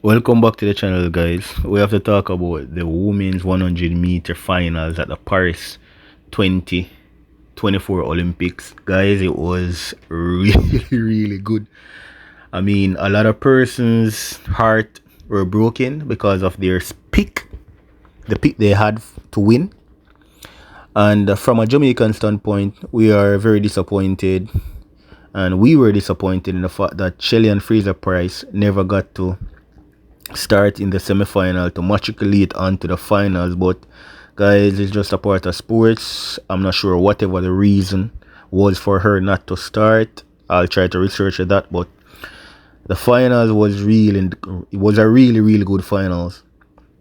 Welcome back to the channel, guys. We have to talk about the women's 100-meter finals at the Paris 2024 Olympics. Guys, it was really, really good. I mean, a lot of persons' heart were broken because of their pick, the pick they had to win. And from a Jamaican standpoint, we are very disappointed. And we were disappointed in the fact that Shelly and Fraser Price never got to start in the semi-final to matriculate onto the finals. But guys, it's just a part of sports. I'm not sure whatever the reason was for her not to start. I'll try to research that, but the finals was really, it was a really good finals.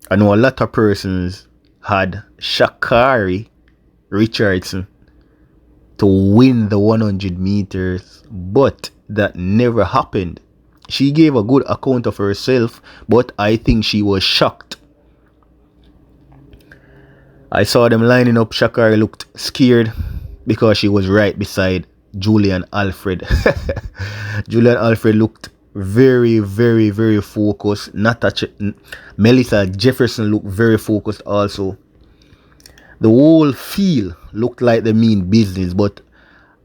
I know a lot of persons had Sha'Carri Richardson to win the 100 meters, but that never happened. She gave a good account of herself, but I think she was shocked. I saw them lining up. Sha'Carri looked scared because she was right beside Julian Alfred. Julian Alfred looked very focused. Melissa Jefferson looked very focused also. The whole field looked like they mean business, but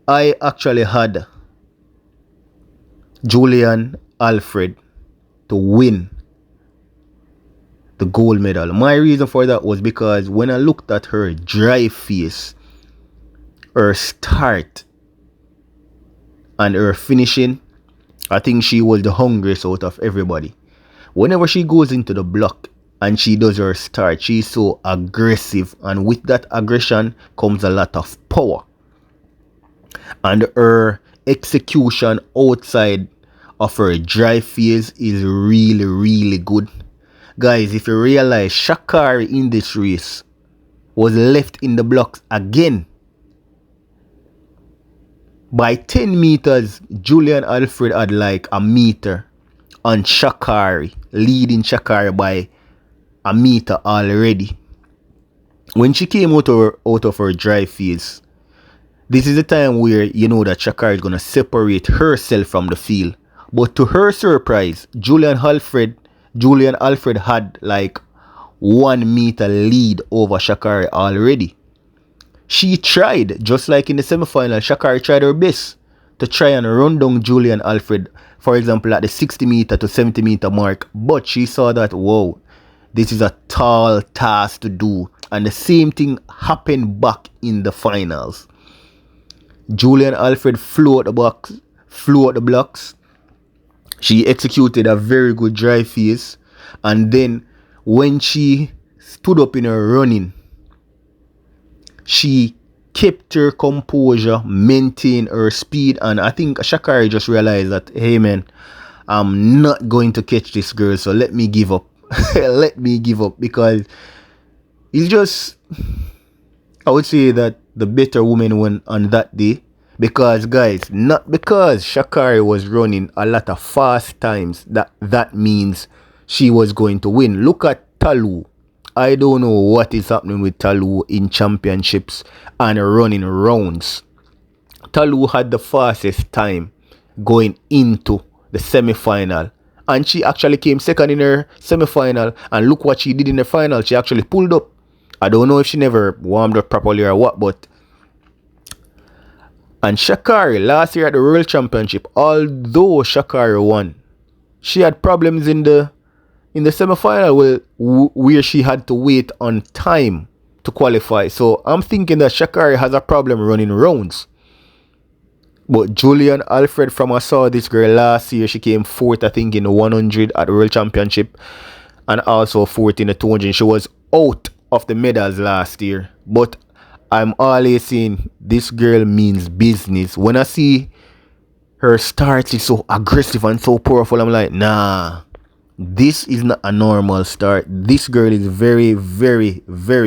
I actually had Julian Alfred to win the gold medal. My reason for that was because when I looked at her dry face, her start, and her finishing, I think she was the hungriest out of everybody. Whenever she goes into the block and she does her start, she's so aggressive, and with that aggression comes a lot of power. And her execution outside of her dry phase is really good. Guys, if you realize Sha'Carri in this race was left in the blocks again. By 10 meters, Julian Alfred had like a meter on Sha'Carri, leading Sha'Carri by a meter already. When she came out of her dry phase, this is the time where you know that Sha'Carri is going to separate herself from the field. But to her surprise, Julian Alfred had like 1 meter lead over Sha'Carri already. She tried, just like in the semi-final, Sha'Carri tried her best to try and run down Julian Alfred, for example, at the 60 meter to 70 meter mark. But she saw that, whoa, this is a tall task to do. And the same thing happened back in the finals. Julian Alfred flew out the blocks. She executed a very good dry phase. And then when she stood up in her running, she kept her composure, maintained her speed. And I think Sha'Carri just realized that, hey man, I'm not going to catch this girl, so let me give up. Let me give up, because it's just, I would say that the better woman won on that day. Because guys, not because Sha'Carri was running a lot of fast times that means she was going to win. Look at Talu. I don't know what is happening with Talu in championships and running rounds. Talu had the fastest time going into the semi-final, and she actually came second in her semi-final, and look what she did in the final. She actually pulled up. I don't know if she never warmed up properly or what, but and Sha'Carri last year at the World Championship, although Sha'Carri won, she had problems in the semi-final where she had to wait on time to qualify. So I'm thinking that Sha'Carri has a problem running rounds. But Julian Alfred, from I saw this girl last year, she came fourth, I think, in the 100 at the World Championship, and also fourth in the 200. She was out of the medals last year. But I'm always saying this girl means business. When I see her start, she's so aggressive and so powerful. I'm like, nah, this is not a normal start. This girl is very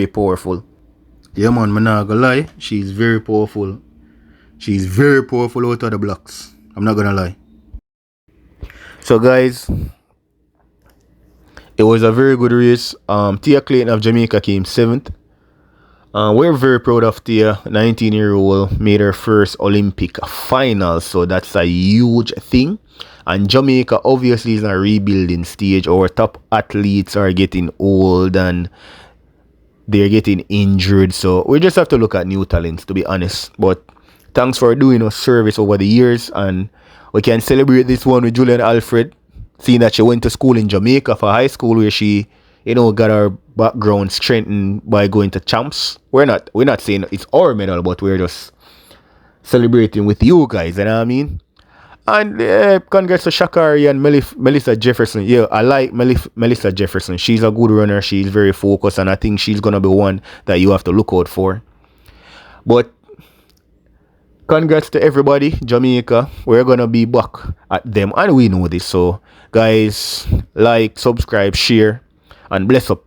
powerful. Yeah man, I'm not gonna lie. She's very powerful. She's very powerful out of the blocks. I'm not gonna lie. So guys, it was a very good race. Tia Clayton of Jamaica came 7th. We're very proud of Tia. 19-year-old made her first Olympic final, so that's a huge thing. And Jamaica obviously is in a rebuilding stage. Our top athletes are getting old and they're getting injured. So we just have to look at new talents, to be honest. But thanks for doing us service over the years. And we can celebrate this one with Julian Alfred, seeing that she went to school in Jamaica for high school where she, got her background strengthened by going to champs. We're not saying it's our medal, but we're just celebrating with you guys, you know what I mean? And congrats to Sha'Carri and Melissa Jefferson. Yeah, I like Melissa Jefferson. She's a good runner. She's very focused, and I think she's gonna be one that you have to look out for. But congrats to everybody, Jamaica. We're gonna be back at them, and we know this. So, guys, like, subscribe, share, and bless up.